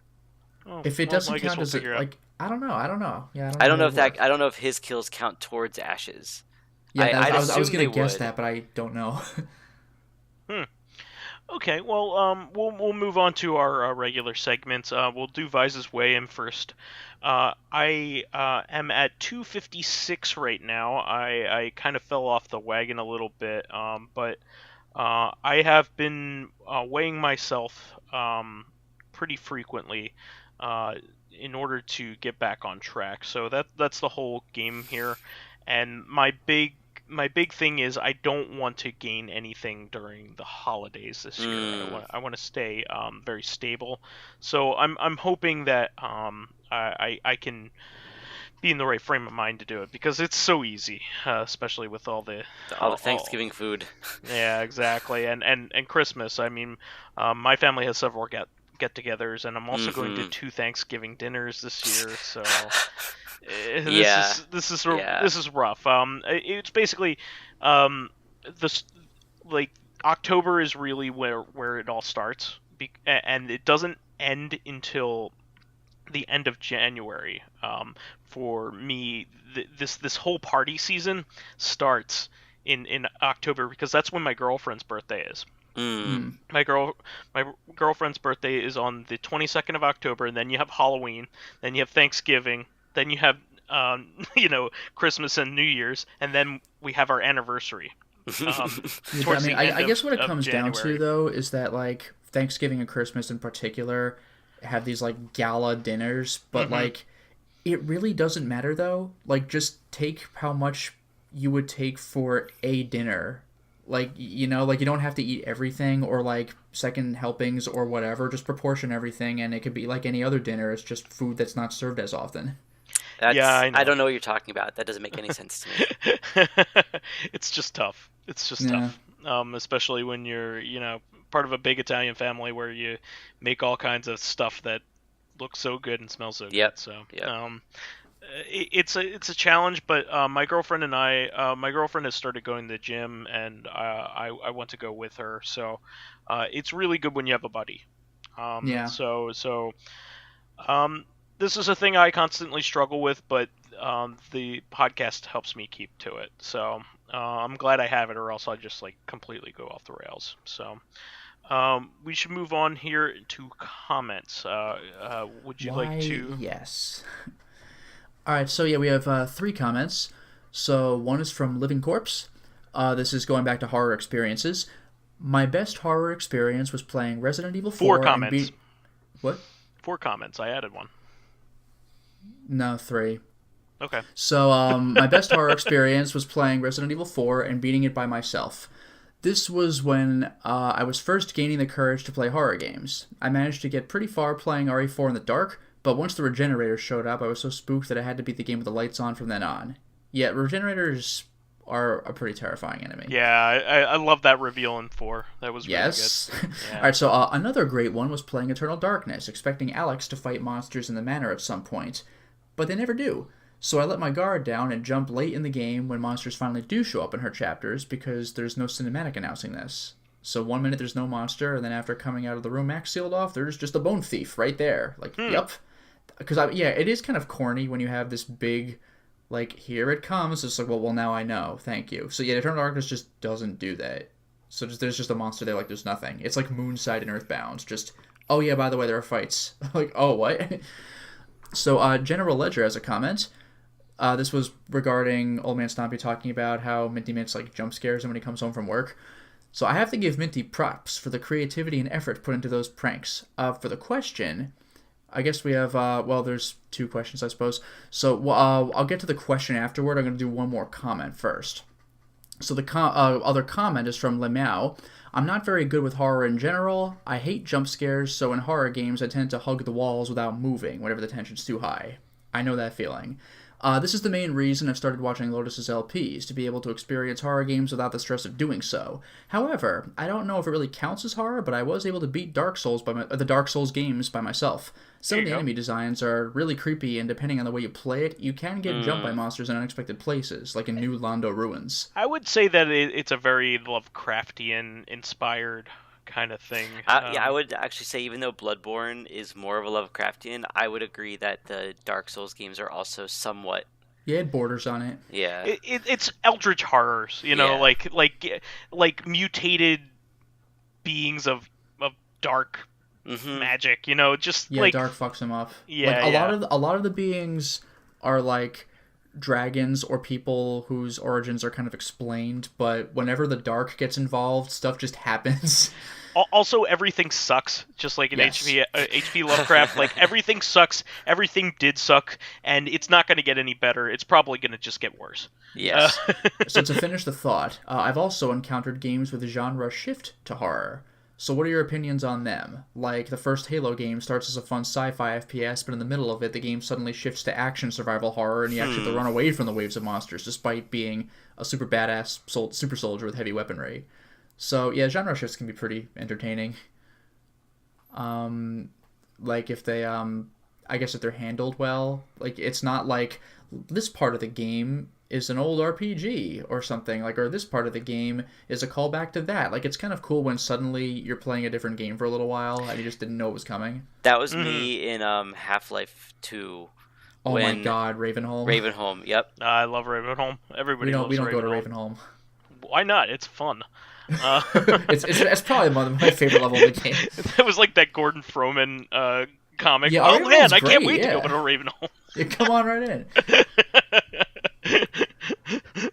Oh, If it well, doesn't I guess count we'll as it, figure out. like, I don't know. Yeah, I don't know how if it works. I don't know if his kills count towards Ash's. Yeah, I'd I was assume gonna they guess would. that, but I don't know. Okay, well, we'll move on to our regular segments. We'll do Vise's weigh-in first. I am at 256 right now. I kind of fell off the wagon a little bit, but I have been weighing myself pretty frequently in order to get back on track. So that's the whole game here, and my big thing is I don't want to gain anything during the holidays this year. I want to stay very stable. So I'm hoping that I can be in the right frame of mind to do it, because it's so easy, especially with all the Thanksgiving food. Yeah, exactly, and Christmas. I mean, my family has several get-togethers, and I'm also going to 2 Thanksgiving dinners this year. So. This is rough. It's basically this, like, October is really where it all starts, and it doesn't end until the end of January. For me, this whole party season starts in October, because that's when my girlfriend's birthday is. My girlfriend's birthday is on the 22nd of October, and then you have Halloween, then you have Thanksgiving. Then you have, Christmas and New Year's, and then we have our anniversary. I guess what it comes down to, though, is that, like, Thanksgiving and Christmas in particular have these, like, gala dinners, but, like, it really doesn't matter, though. Like, just take how much you would take for a dinner. Like, you don't have to eat everything or, like, second helpings or whatever. Just proportion everything, and it could be like any other dinner. It's just food that's not served as often. I don't know what you're talking about. That doesn't make any sense to me. It's just tough. Tough. Especially when you're, part of a big Italian family where you make all kinds of stuff that looks so good and smells so good. So, it's a challenge, but my girlfriend has started going to the gym, and I want to go with her. So, it's really good when you have a buddy. This is a thing I constantly struggle with, but the podcast helps me keep to it. So I'm glad I have it, or else I'd just, like, completely go off the rails. So we should move on here to comments. Would you like to? Yes. All right, so we have 3 comments. So one is from Living Corpse. This is going back to horror experiences. My best horror experience was playing Resident Evil 4. 4 comments. What? 4 comments. I added 1. No, 3. Okay. So, my best horror experience was playing Resident Evil 4 and beating it by myself. This was when I was first gaining the courage to play horror games. I managed to get pretty far playing RE4 in the dark, but once the regenerators showed up, I was so spooked that I had to beat the game with the lights on from then on. Yet, regenerators are a pretty terrifying enemy. Yeah, I love that reveal in 4. That was really good. Yeah. Alright, so another great one was playing Eternal Darkness, expecting Alex to fight monsters in the manor at some point. But they never do. So I let my guard down and jump late in the game when monsters finally do show up in her chapters, because there's no cinematic announcing this. So 1 minute there's no monster, and then after coming out of the room Max sealed off, there's just a bone thief right there. Like, yep. Because, it is kind of corny when you have this big, like, here it comes. It's like, well, now I know. Thank you. So, Eternal Darkness just doesn't do that. So there's just a monster there like there's nothing. It's like Moonside and Earthbound. Just, oh, yeah, by the way, there are fights. Like, oh, what? So, General Ledger has a comment. This was regarding Old Man Stompy talking about how Minty Mintz, like, jump scares him when he comes home from work. So I have to give Minty props for the creativity and effort put into those pranks. For the question, I guess we have, there's 2 questions, I suppose. So I'll get to the question afterward. I'm going to do one more comment first. So the other comment is from Lemao. I'm not very good with horror in general. I hate jump scares, so in horror games I tend to hug the walls without moving whenever the tension's too high. I know that feeling. This is the main reason I've started watching Lotus's LPs, to be able to experience horror games without the stress of doing so. However, I don't know if it really counts as horror, but I was able to beat the Dark Souls games by myself. Some of the enemy designs are really creepy, and depending on the way you play it, you can get jumped by monsters in unexpected places, like in New Londo Ruins. I would say that it's a very Lovecraftian-inspired kind of thing. Yeah, I would actually say, even though Bloodborne is more of a Lovecraftian, I would agree that the Dark Souls games are also somewhat. Yeah, it borders on it. Yeah, it's eldritch horrors, you know, Yeah. like mutated beings of dark magic, you know, just Yeah, like dark fucks him up. Yeah, like, a lot of the beings are like dragons or people whose origins are kind of explained, but whenever the dark gets involved, stuff just happens. Also, everything sucks, just like in Yes. HP Lovecraft. Like, everything sucks, everything did suck, and it's not going to get any better. It's probably going to just get worse. yes. So to finish the thought, I've also encountered games with a genre shift to horror. So what are your opinions on them? Like, the first Halo game starts as a fun sci-fi FPS, but in the middle of it, the game suddenly shifts to action survival horror, and you actually have to run away from the waves of monsters, despite being a super badass super soldier with heavy weaponry. So, yeah, genre shifts can be pretty entertaining. Like, if they, I guess if they're handled well. Like, it's not like, this part of the game is an old RPG or something, like, or this part of the game is a callback to that. Like, it's kind of cool when suddenly you're playing a different game for a little while and you just didn't know it was coming. That was me in Half-Life 2. Oh my god, Ravenholm. Ravenholm, yep. I love Ravenholm. Everybody We don't go to Ravenholm. Ravenholm. Why not? It's fun. It's probably one of my favorite level of the game. That was like that Gordon Froman comic. Yeah, oh Ravenholm's man, I can't great, wait yeah. to go to Ravenholm. Yeah, come on right in.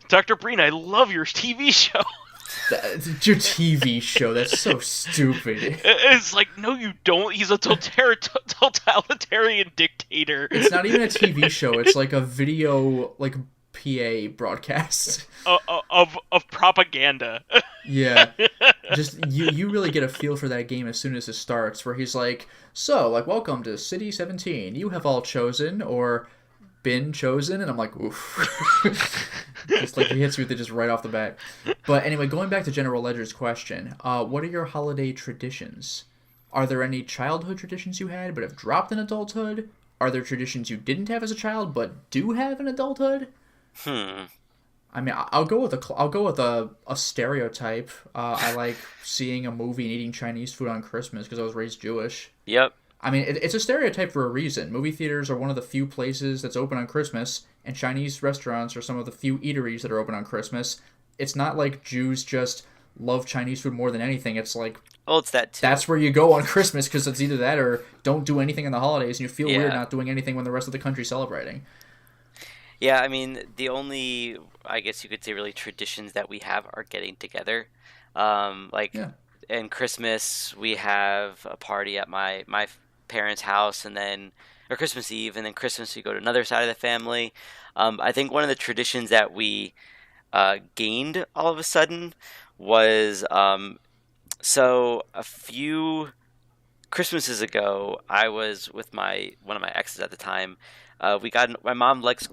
Dr. Breen, I love your TV show. Your TV show, that's so stupid. It's like, no, you don't. He's a totalitarian dictator. It's not even a TV show, it's like a video, like, PA broadcast. Of propaganda. Yeah. Just, you really get a feel for that game as soon as it starts, where he's like, so, like, welcome to City 17. You have all chosen, or been chosen, and I'm like, oof. Just like, he hits me with it just right off the bat. But anyway, going back to General Ledger's question, what are your holiday traditions? Are there any childhood traditions you had but have dropped in adulthood? Are there traditions you didn't have as a child but do have in adulthood? I mean, I'll go with a stereotype. I like seeing a movie and eating Chinese food on Christmas because I was raised Jewish. Yep. I mean, it's a stereotype for a reason. Movie theaters are one of the few places that's open on Christmas, and Chinese restaurants are some of the few eateries that are open on Christmas. It's not like Jews just love Chinese food more than anything. It's like, well, it's that too. That's where you go on Christmas, because it's either that or don't do anything in the holidays, and you feel weird not doing anything when the rest of the country's celebrating. Yeah, I mean, the only, I guess you could say, really traditions that we have are getting together. In Christmas, we have a party at my parents' house, or Christmas Eve, and then Christmas we go to another side of the family. I think one of the traditions that we gained all of a sudden was, so a few Christmases ago, I was with one of my exes at the time. My mom likes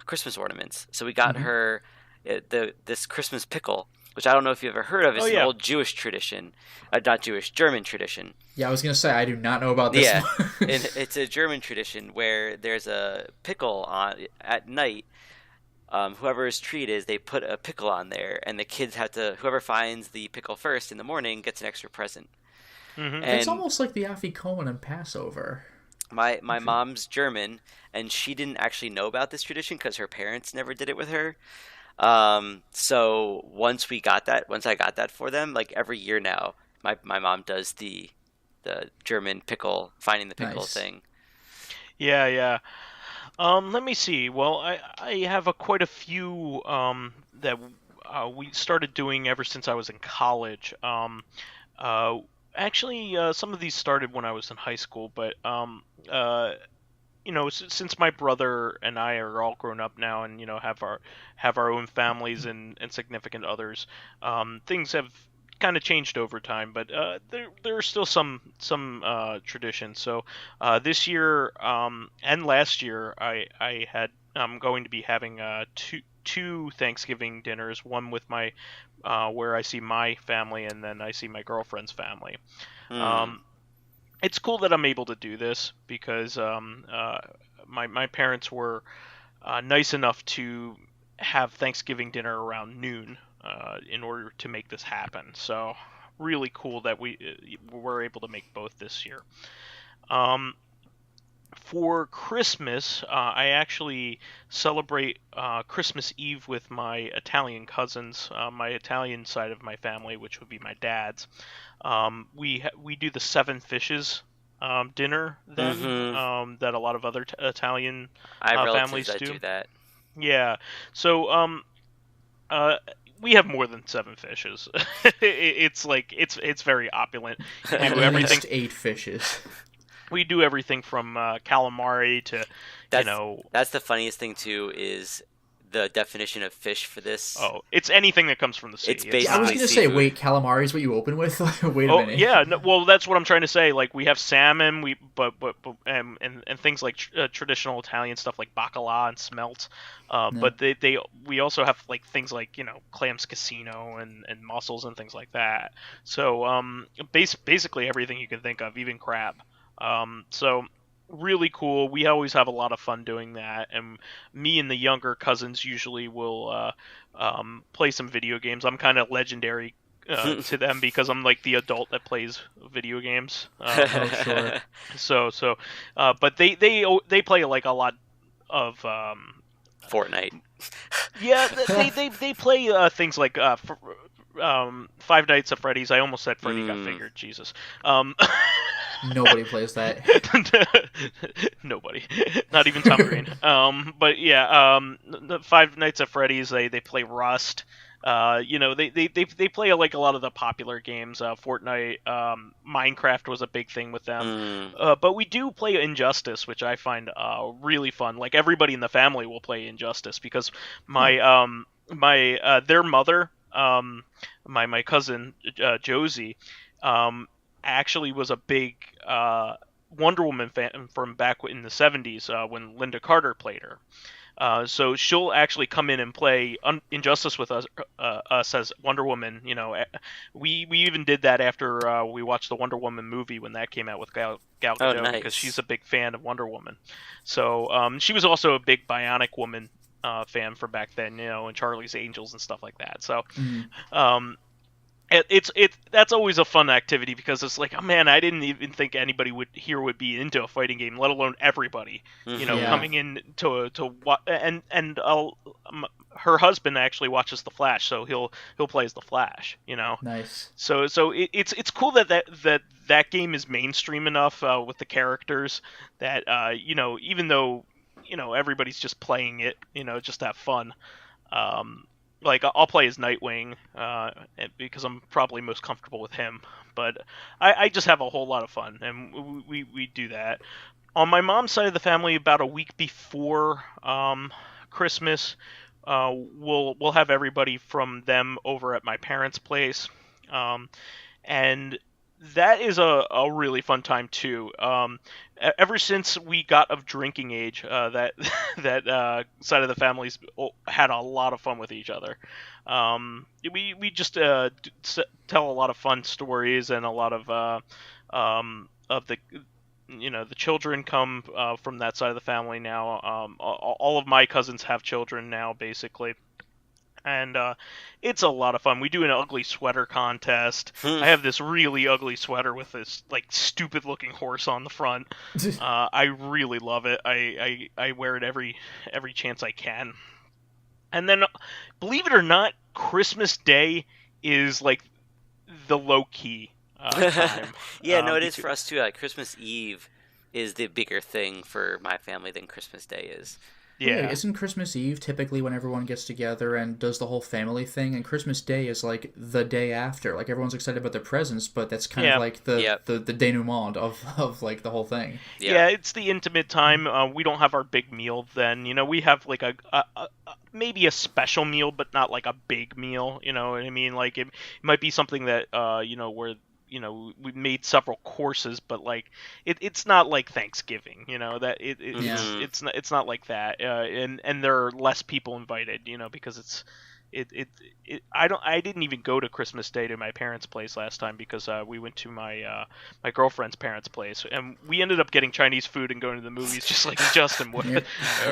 Christmas ornaments, so we got her this Christmas pickle, which I don't know if you've ever heard of. It's an old Jewish tradition, not Jewish, German tradition. Yeah, I was gonna say I do not know about this. Yeah, it's a German tradition where there's a pickle on at night. Whoever's treat is, they put a pickle on there, and the kids have to. Whoever finds the pickle first in the morning gets an extra present. Mm-hmm. It's almost like the Afikoman and Passover. My mom's German, and she didn't actually know about this tradition because her parents never did it with her. So once I got that for them, like every year now, my mom does the German pickle, finding the pickle thing. Yeah. Let me see. Well, I have quite a few that we started doing ever since I was in college. Actually, some of these started when I was in high school, but since my brother and I are all grown up now, and have our own families and significant others, things have kind of changed over time, but there are still some traditions. So this year and last year, I'm going to be having two Thanksgiving dinners. One with my where I see my family, and then I see my girlfriend's family. It's cool that I'm able to do this because my parents were nice enough to have Thanksgiving dinner around noon in order to make this happen. So really cool that we were able to make both this year. For Christmas, I actually celebrate Christmas Eve with my Italian cousins, my Italian side of my family, which would be my dad's. We do the seven fishes dinner then, that a lot of other Italian families that do that. Yeah. So we have more than seven fishes. It's very opulent. We do At everything. least 8 fishes. We do everything from calamari to That's the funniest thing too, is the definition of fish for this. Oh, it's anything that comes from the sea. It's basically I was going to say, seafood. wait, calamari is what you open with? Wait a Oh minute. yeah, no, well that's what I'm trying to say. Like we have salmon, and things like traditional Italian stuff like bacala and smelt. But we also have like things like clams casino and mussels and things like that. So basically everything you can think of, even crab. So really cool. We always have a lot of fun doing that, and me and the younger cousins usually will play some video games. I'm kind of legendary to them because I'm like the adult that plays video games. Oh, sure. But they play like a lot of Fortnite. Yeah, they play things like Five Nights at Freddy's. I almost said Freddy Got Fingered. Jesus. Nobody plays that. Nobody, not even Tom Green. But yeah, the Five Nights at Freddy's. They play Rust. They play like a lot of the popular games. Fortnite, Minecraft was a big thing with them. But we do play Injustice, which I find really fun. Like everybody in the family will play Injustice because their mother, my cousin Josie, actually was a big Wonder Woman fan from back in the 70s when Linda Carter played her. So she'll actually come in and play Injustice with us as Wonder Woman. We even did that after we watched the Wonder Woman movie when that came out with Gal Gadot, because she's a big fan of Wonder Woman. So she was also a big Bionic Woman fan from back then, and Charlie's Angels and stuff like that. So that's always a fun activity because it's like, oh man, I didn't even think anybody would be into a fighting game, let alone everybody, coming in to and her husband actually watches The Flash, so he'll play as The Flash, Nice. So it's cool that game is mainstream enough with the characters that even though everybody's just playing it, just to have fun. Like I'll play as Nightwing because I'm probably most comfortable with him, but I just have a whole lot of fun, and we do that. On my mom's side of the family, about a week before Christmas, we'll have everybody from them over at my parents' place, and that is a really fun time too. Ever since we got of drinking age, that side of the family's had a lot of fun with each other. We just tell a lot of fun stories, and a lot of the the children come from that side of the family now. All of my cousins have children now, basically. And it's a lot of fun. We do an ugly sweater contest. I have this really ugly sweater with this like stupid looking horse on the front. I really love it. I wear it every chance I can. And then, believe it or not, Christmas Day is like the low key time. Yeah, no, it is for us too. Like Christmas Eve is the bigger thing for my family than Christmas Day is. Yeah, Yeah. isn't Christmas Eve typically when everyone gets together and does the whole family thing, and Christmas Day is like the day after. Like everyone's excited about their presents, but that's kind of Yeah. like Yep. the denouement of like the whole thing. Yeah, Yeah. it's the intimate time. We don't have our big meal then. We have like a maybe a special meal, but not like a big meal. You know what I mean? Like it might be something that where we made several courses, but like it's not like Thanksgiving. That Yeah. Mhm. it's not like that. And there are less people invited. Because I didn't even go to Christmas Day to my parents' place last time because we went to my girlfriend's parents' place, and we ended up getting Chinese food and going to the movies just like Justin would. Yeah,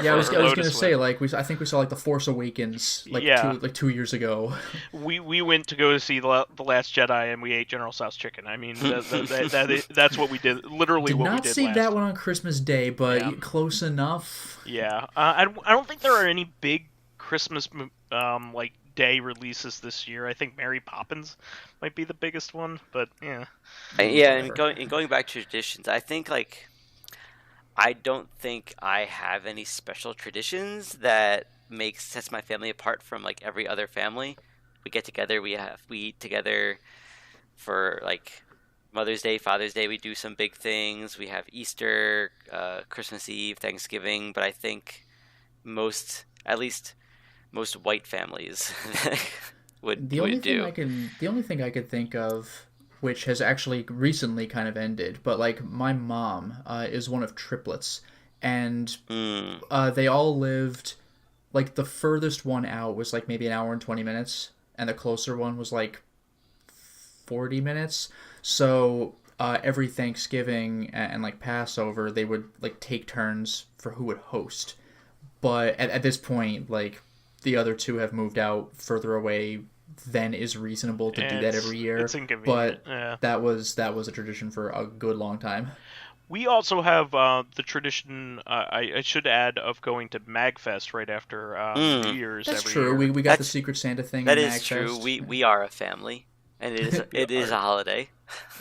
yeah. Or I was Lotus gonna would. say like I think we saw like the Force Awakens like Yeah. 2 years ago. We went to go see the Last Jedi, and we ate General Tso's chicken. I mean, that's what we did. Literally Did what we not did see last. that one on Christmas Day, but Yeah. close enough. Yeah, I don't think there are any big Christmas like day releases this year. I think Mary Poppins might be the biggest one, but yeah. Yeah, and Whatever. going back to traditions, I think like I don't think I have any special traditions that sets my family apart from like every other family. We get together, we eat together for like Mother's Day, Father's Day. We do some big things. We have Easter, Christmas Eve, Thanksgiving. But I think at least most white families would The only thing do. I could think of, which has actually recently kind of ended, but like my mom is one of triplets, and Mm. they all lived like the furthest one out was like maybe an hour and 20 minutes, and the closer one was like 40 minutes. So every Thanksgiving and like Passover, they would like take turns for who would host. But at this point, like the other two have moved out further away than is reasonable to do that every year. It's inconvenient. But Yeah. that was a tradition for a good long time. We also have the tradition, I should add, of going to MagFest right after New Year's That's every true. year. We got the That's Secret Santa thing. that in is true. Magfest. We are a family, and it is a holiday.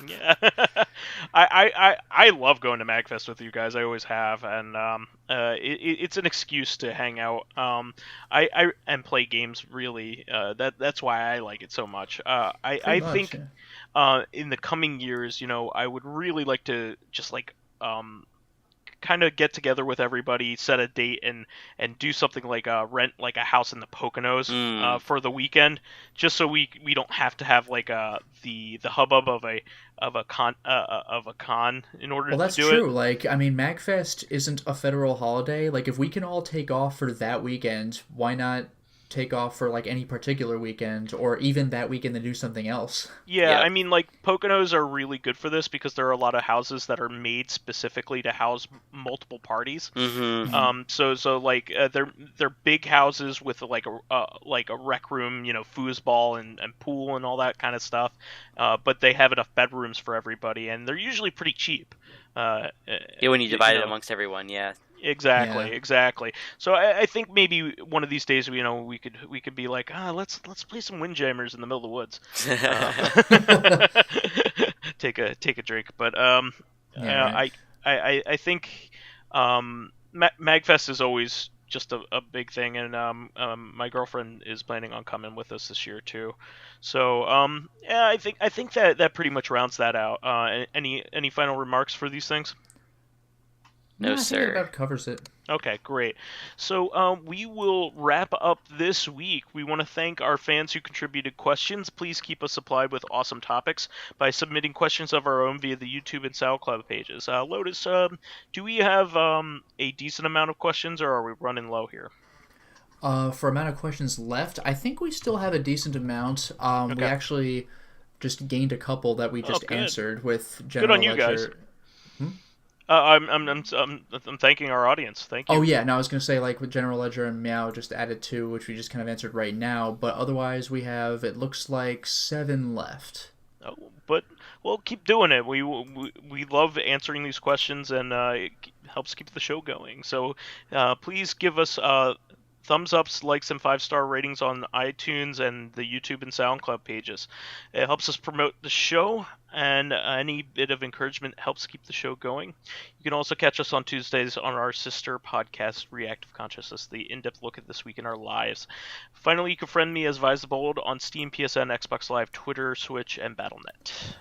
Yeah, I love going to MagFest with you guys. I always have, and it's an excuse to hang out. And play games. Really, that's why I like it so much. I Pretty much. think Yeah. in the coming years, I would really like to just like kind of get together with everybody, set a date, and do something like rent like a house in the Poconos Mm. for the weekend, just so we don't have to have like the hubbub of a con in order Well, to that's do true. it. Like, I mean, MagFest isn't a federal holiday. Like, if we can all take off for that weekend, why not take off for like any particular weekend or even that weekend to do something else? Yeah, Yep. I mean, like Poconos are really good for this because there are a lot of houses that are made specifically to house multiple parties. Mm-hmm. So like they're big houses with like a rec room, foosball and pool and all that kind of stuff. But they have enough bedrooms for everybody, and they're usually pretty cheap. Yeah, when you You divide it know, amongst everyone, yeah. exactly, Yeah. exactly. So I think maybe one of these days, we could be like, let's play some Windjammers in the middle of the woods. Take a drink, but Yeah, right. I think Magfest is always just a big thing, and my girlfriend is planning on coming with us this year too. So yeah, I think that pretty much rounds that out. Any final remarks for these things? No, I think it sir. about covers it. Okay, great. So we will wrap up this week. We want to thank our fans who contributed questions. Please keep us supplied with awesome topics by submitting questions of our own via the YouTube and SoundCloud pages. Lotus, do we have a decent amount of questions, or are we running low here? For amount of questions left, I think we still have a decent amount. We Okay. actually just gained a couple that we just good. answered with Good General on you guys. Ledger. I'm thanking our audience. Thank you. Oh yeah, no, I was gonna say like with General Ledger and Meow just added two, which we just kind of answered right now. But otherwise, we have it looks like 7 left. Oh, but we'll keep doing it. We love answering these questions, and it helps keep the show going. So please give us thumbs ups, likes, and 5-star ratings on iTunes and the YouTube and SoundCloud pages. It helps us promote the show, and any bit of encouragement helps keep the show going. You can also catch us on Tuesdays on our sister podcast, Reactive Consciousness, the in-depth look at this week in our lives. Finally, you can friend me as vysethebold on Steam, PSN, Xbox Live, Twitter, Switch, and Battle.net.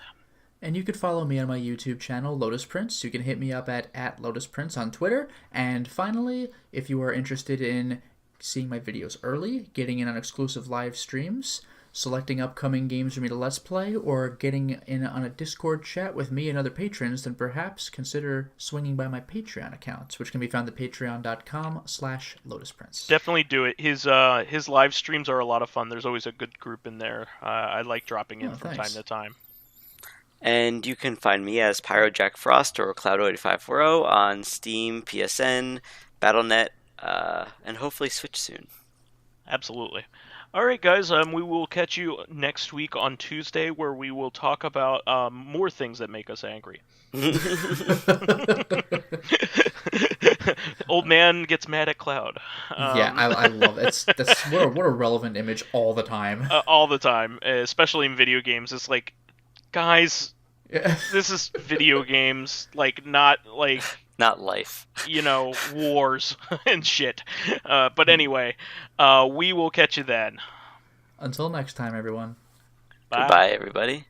And you can follow me on my YouTube channel, Lotus Prince. You can hit me up at Lotus Prince on Twitter. And finally, if you are interested in seeing my videos early, getting in on exclusive live streams, selecting upcoming games for me to Let's Play, or getting in on a Discord chat with me and other patrons, then perhaps consider swinging by my Patreon account, which can be found at patreon.com/LotusPrince. Definitely do it. His live streams are a lot of fun. There's always a good group in there. I like dropping in from time to time. And you can find me as PyroJackFrost or Cloud8540 on Steam, PSN, Battle.net, and hopefully Switch soon. Absolutely. All right, guys, we will catch you next week on Tuesday, where we will talk about more things that make us angry. Old man gets mad at Cloud. Yeah, I love it. That's what a relevant image all the time. All the time, especially in video games. It's like, guys, this is video games, like, not life. Wars and shit. But anyway, we will catch you then. Until next time, everyone. Bye. Goodbye, everybody.